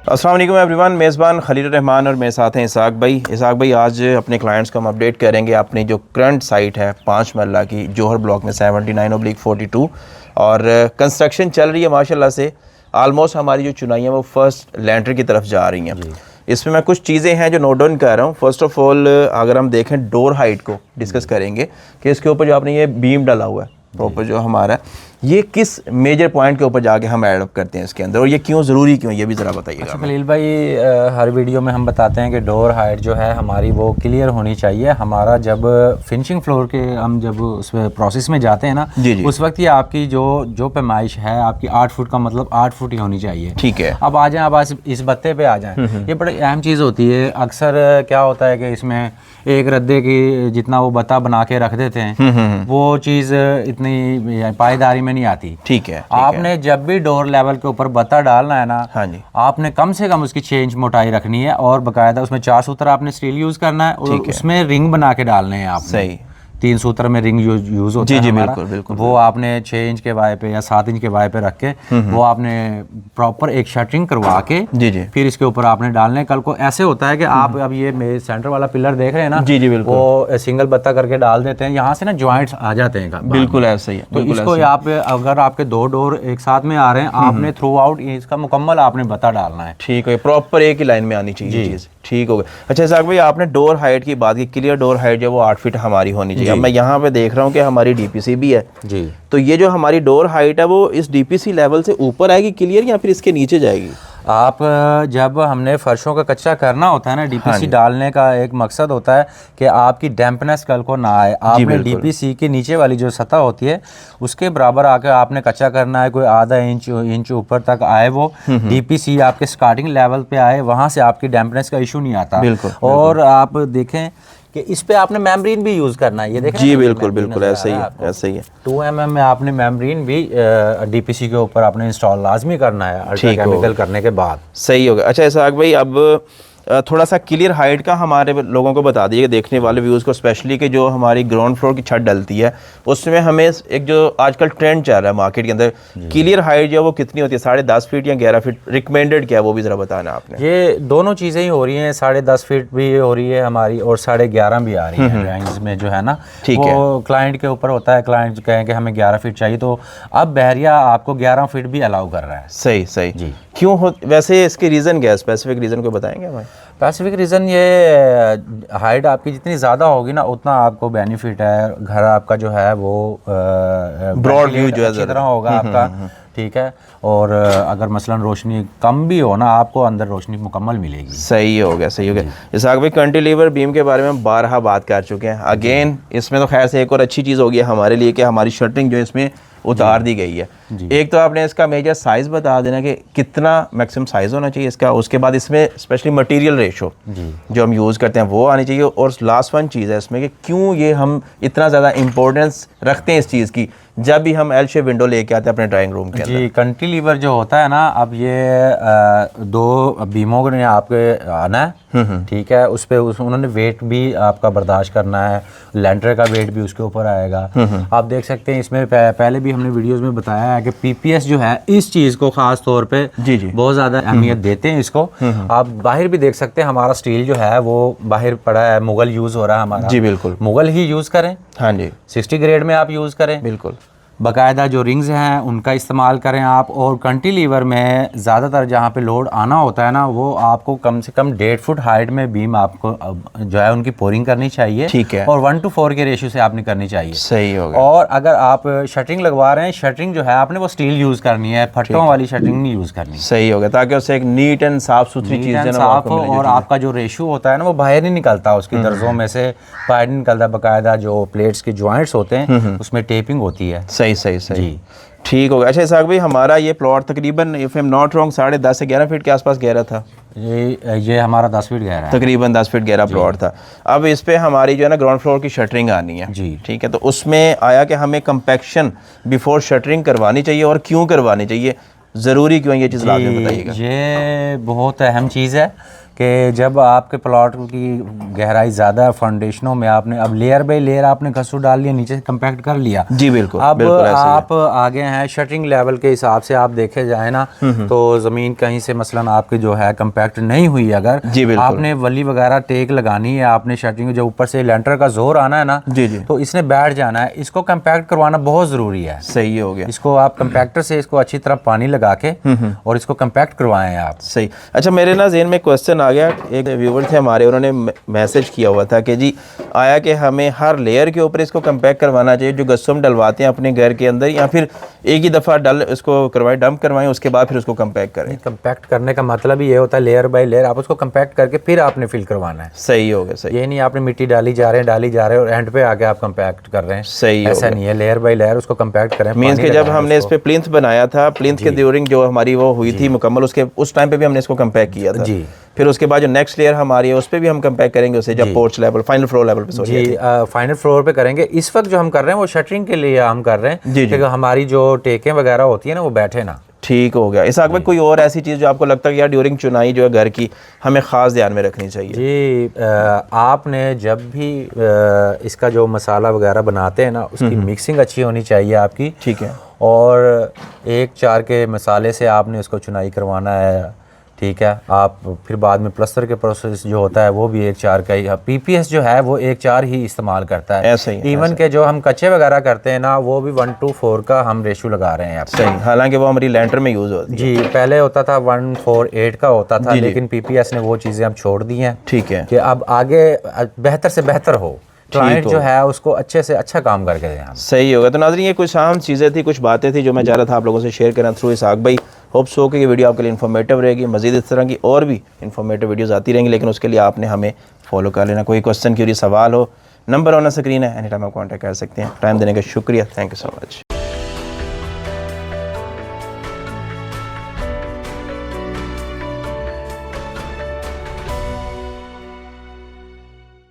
अस्सलाम वालेकुम एवरीवन, मेज़बान खलील रहमान और मेरे साथ हैं इसाक भाई। इसाक भाई, आज अपने क्लाइंट्स को हम अपडेट करेंगे अपनी जो करंट साइट है 5 मरला की जौहर ब्लॉक में 79/42 और कंस्ट्रक्शन चल रही है माशाल्लाह से। आलमोस्ट हमारी जो चुनाइयाँ वो फर्स्ट लैंटर की तरफ जा रही हैं। इसमें मैं कुछ चीज़ें हैं जो नोट डाउन कर रहा हूँ। फर्स्ट ऑफ ऑल अगर हम देखें डोर हाइट को डिस्कस करेंगे कि इसके ऊपर जो आपने ये बीम डाला हुआ है प्रॉपर जो हमारा, ये किस मेजर पॉइंट के ऊपर जाके हम ऐड अप करते हैं इसके अंदर, और ये क्यों ज़रूरी क्यों, ये भी ज़रा बताइएगा। अच्छा खलील भाई, हर वीडियो में हम बताते हैं कि डोर हाइट जो है हमारी वो क्लियर होनी चाहिए। हमारा जब फिनिशिंग फ्लोर के हम जब उस प्रोसेस में जाते हैं ना, उस वक्त ये आपकी जो पैमाइश है आपकी 8 फुट का मतलब 8 फुट ही होनी चाहिए। ठीक है, अब आ जाएं, अब इस बत्ते पे आ जाएं। ये बड़ी अहम चीज़ होती है। अक्सर क्या होता है कि इसमें एक रद्दे की जितना वो बत्ता बना के रख देते हैं, वो चीज़ इतनी पायदारी में नहीं आती। ठीक है, आपने जब भी डोर लेवल के ऊपर बत्ता डालना है ना, हाँ जी, आपने कम से कम उसकी चेंज मोटाई रखनी है और बकायदा उसमें 4 सूत्र आपने स्टील यूज करना है और उसमें रिंग बना के डालने हैं आपने। सही, 3 सूत्र में रिंग यूज होता है। जी बिल्कुल बिल्कुल। वो आपने 6 इंच के वाई पे या 7 इंच के वाई पे रख के वो आपने प्रॉपर एक शटरिंग करवा के जी फिर इसके ऊपर आपने डालने। कल को ऐसे होता है कि आप अब ये मेरे सेंटर वाला पिलर देख रहे हैं ना, जी बिल्कुल, वो सिंगल बत्ता करके डाल देते हैं, यहाँ से ना जॉइंट्स आ जाते हैं। बिल्कुल ऐसा ही है। तो इसको आप अगर आपके 2 डोर एक साथ में आ रहे हैं, आपने थ्रू आउट इसका मुकम्मल आपने बत्ता डालना है। ठीक है, प्रॉपर एक ही लाइन में आनी चाहिए चीज़। ठीक हो गया। अच्छा इसाक भाई, आपने डोर हाइट की बात की, क्लियर डोर हाइट जो वो 8 फीट हमारी होनी चाहिए। अब मैं यहाँ पे देख रहा हूँ कि हमारी डीपीसी भी है जी, तो ये जो हमारी डोर हाइट है वो इस डीपीसी लेवल से ऊपर आएगी क्लियर, या फिर इसके नीचे जाएगी? आप जब हमने फर्शों का कच्चा करना होता है ना, डीपीसी डालने का एक मकसद होता है कि आपकी डैम्पनेस कल को ना आए। आपने डीपीसी की नीचे वाली जो सतह होती है उसके बराबर आकर आपने कच्चा करना है, कोई आधा इंच ऊपर तक आए वो डीपीसी आपके स्टार्टिंग लेवल पे आए, वहाँ से आपकी डैम्पनेस का इशू नहीं आता। और आप देखें कि इस पे आपने मेम्ब्रेन भी यूज करना है। ये देखें जी बिल्कुल बिल्कुल, ऐसा ही है, ऐसा ही है। 2 mm में आपने मेम्ब्रेन भी डीपीसी के ऊपर आपने इंस्टॉल लाजमी करना है अल्ट्रा केमिकल करने के बाद। सही हो गया। अच्छा इसाक भाई, अब थोड़ा सा क्लियर हाइट का हमारे लोगों को बता दीजिए, देखने वाले व्यूज़ को स्पेशली, कि जो हमारी ग्राउंड फ्लोर की छत डलती है उसमें हमें एक जो आजकल ट्रेंड चल रहा है मार्केट के अंदर, क्लियर हाइट जो है वो कितनी होती है? 10.5 फीट या 11 फीट रिकमेंडेड क्या है, वो भी ज़रा बताना आपने। ये दोनों चीज़ें ही हो रही हैं, 10.5 फीट भी हो रही है हमारी और 11.5 भी आ रही है रेंज में जो है ना। ठीक है, वो क्लाइंट के ऊपर होता है। क्लाइंट कहें कि हमें 11 फीट चाहिए, तो अब बहरिया आपको 11 फीट भी अलाउ कर रहा है। सही सही जी। क्यों हो वैसे, इसके रीज़न क्या है, स्पेसिफिक रीज़न को बताएंगे हमें? स्पेसिफिक रीज़न ये, हाइट आपकी जितनी ज़्यादा होगी ना उतना आपको बेनिफिट है। घर आपका जो है वो ब्रॉड व्यू जो है अच्छी तरह होगा आपका। ठीक है, और अगर मसलन रोशनी कम भी हो ना, आपको अंदर रोशनी मुकम्मल मिलेगी। सही हो गया, सही हो गया। इसाक भाई, कैंटिलीवर बीम के बारे में हम 12 बात कर चुके हैं। अगेन इसमें तो खैर से एक और अच्छी चीज़ होगी हमारे लिए कि हमारी शटरिंग जो इसमें उतार दी गई है। एक तो आपने इसका मेजर साइज़ बता देना कि कितना मैक्सिमम साइज़ होना चाहिए इसका, उसके बाद इसमें स्पेशली मटेरियल रेशो जो हम यूज़ करते हैं वो आनी चाहिए, और लास्ट वन चीज़ है इसमें कि क्यों ये हम इतना ज़्यादा इंपॉर्टेंस रखते हैं इस चीज़ की जब भी हम एल शेप विंडो लेके आते हैं अपने ड्राइंग रूम के अंदर। जी, कैंटिलीवर जो होता है ना, अब ये 2 बीमों ने आपके आना है। ठीक है, उस पे उन्होंने वेट भी आपका बर्दाश्त करना है, लेंटर का वेट भी उसके ऊपर आएगा। आप देख सकते हैं इसमें पहले भी हमने वीडियोस में बताया है कि पीपीएस जो है इस चीज़ को खास तौर पे बहुत ज़्यादा अहमियत देते हैं इसको। आप बाहर भी देख सकते हैं, हमारा स्टील जो है वो बाहर पड़ा है, मुगल यूज़ हो रहा है हमारा। जी बिल्कुल, मुगल ही यूज़ करें। हाँ जी, 60 ग्रेड में आप यूज़ करें। बिल्कुल, बाकायदा जो रिंग्स हैं उनका इस्तेमाल करें आप। और कैंटिलीवर में ज़्यादातर जहाँ पे लोड आना होता है ना, वो आपको कम से कम 1.5 फुट हाइट में बीम आपको जो है उनकी पोरिंग करनी चाहिए। ठीक है, और 1:4 के रेशियो से आपने करनी चाहिए। सही होगा। और अगर आप शटरिंग लगवा रहे हैं, शटरिंग जो है आपने वो स्टील यूज़ करनी है, फट्टों वाली शटरिंग नहीं यूज़ करनी। सही होगा, ताकि उससे एक नीट एंड साफ सुथरी चीज़ साफ हो, और आपका जो रेशियो होता है ना वो बाहर नहीं निकलता, उसकी दर्जों में से बाहर नहीं निकलता। बाकायदा जो प्लेट्स के जॉइंट्स होते हैं उसमें टेपिंग होती है। सही सही सही, ठीक हो गया। अच्छा इसाक भाई, हमारा ये प्लॉट तकरीबन if I am not wrong 10.5 से 11 फीट के आसपास गहरा था। ये हमारा 10 फीट गहरा है, तकरीबन 10 फीट गहरा प्लॉट था। अब इस पे हमारी जो है ना ग्राउंड फ्लोर की शटरिंग आनी है जी। ठीक है, तो उसमें आया कि हमें कंपैक्शन बिफोर शटरिंग करवानी चाहिए, और क्यों करवानी चाहिए, ज़रूरी क्यों, ये चीज़ लाजमी बताइएगा। ये बहुत अहम चीज़ है कि जब आपके प्लॉट की गहराई ज़्यादा है, फाउंडेशनों में आपने अब लेयर बाई लेयर आपने घसू डाल लिया, नीचे से कंपैक्ट कर लिया। जी बिल्कुल, अब बिल्कुल ऐसे ही है। आप आगे हैं शटरिंग लेवल के हिसाब से आप देखे जाए ना, तो ज़मीन कहीं से मसलन आपकी जो है कंपैक्ट नहीं हुई, अगर जी बिल्कुल, आपने वली वगैरह टेक लगानी है, आपने शटरिंग जो ऊपर से लेंटर का जोर आना है ना, जी जी, तो इसने बैठ जाना है। इसको कंपैक्ट करवाना बहुत ज़रूरी है। सही हो गया। इसको आप कंपैक्टर से इसको अच्छी तरह पानी लगा के और इसको कंपैक्ट करवाएं आप। सही। अच्छा, मेरे ना ज़हन में क्वेश्चन आ गया, एक व्यूवर थे हमारे, उन्होंने मैसेज किया हुआ था कि जी आया कि हमें हर लेयर के ऊपर इसको कंपैक्ट करवाना चाहिए, जो गस्सम डलवाते हैं अपने घर के अंदर, या फिर एक ही दफ़ा इसको करवाएं, डंप करवाएं, उसके बाद फिर उसको कंपैक्ट करें? कंपैक्ट करने का मतलब ही ये होता है लेयर बाय लेयर आप उसको कंपैक्ट करके फिर आपने फिल करवाना है। सही हो गया, सही, ये नहीं आपने मिट्टी डाली जा रहे हैं और एंड पे आके आप कंपैक्ट कर रहे हैं, सही हो ऐसा नहीं है। लेयर बाय लेयर उसको कंपैक्ट करें। मीन्स कि जब हमने इस पे प्लिंथ बनाया था, प्लिंथ के ड्यूरिंग जो हमारी वो हुई थी मुकम्मल, उसके उस टाइम पे भी हमने इसको कंपैक्ट किया था जी। फिर उसके बाद जो नेक्स्ट लेयर हमारी है उस पे भी हम कंपैक्ट करेंगे उसे, जब porch level, final floor level पे, सॉरी जी, फाइनल फ्लोर पे करेंगे। इस वक्त जो हम कर रहे हैं वो शटरिंग के लिए हम कर रहे हैं, जी, जी। क्योंकि हमारी जो टेकें वगैरह होती है ना वो बैठे ना। ठीक हो गया। इसाक भाई, कोई और ऐसी चीज़ जो आपको लगता है कि यार ड्यूरिंग चुनाई जो है घर की हमें ख़ास ध्यान में रखनी चाहिए? जी, आपने जब भी इसका जो मसाला वगैरह बनाते हैं ना, उसकी मिक्सिंग अच्छी होनी चाहिए आपकी। ठीक है। और 1-4 के मसाले से आपने उसको चुनाई करवाना है, ठीक है। आप फिर बाद में प्लस्तर के प्रोसेस जो होता है वो भी 1-4 का ही, पीपीएस जो है वो 1-4 ही इस्तेमाल करता है। ऐसे ही इवन के जो हम कच्चे वगैरह करते हैं ना, वो भी 1:4 का हम रेशो लगा रहे हैं आप। सही, हालांकि वो हमारी लेंटर में यूज़ होती है। जी, पहले होता था 1:4:8 का होता था, लेकिन पीपीएस ने वो चीज़ें अब छोड़ दी हैं। ठीक है, कि अब आगे बेहतर से बेहतर हो, क्लाइंट जो है उसको अच्छे से अच्छा काम करके दें हम। सही होगा। तो नाज़रीन, ये कुछ अहम चीज़ें थी, कुछ बातें थी जो मैं चाह रहा था आप लोगों से शेयर करना थ्रू इसाक भाई। होप्स हो कि ये वीडियो आपके लिए इन्फॉर्मेटिव रहेगी। मज़ीद इस तरह की और भी इन्फॉर्मेटिव वीडियोस आती रहेंगी, लेकिन उसके लिए आपने हमें फॉलो कर लेना। कोई क्वेश्चन, क्यूरी, सवाल हो, नंबर ऑन स्क्रीन है, एनी टाइम आप कॉन्टैक्ट कर सकते हैं। टाइम देने का शुक्रिया, थैंक यू सो मच।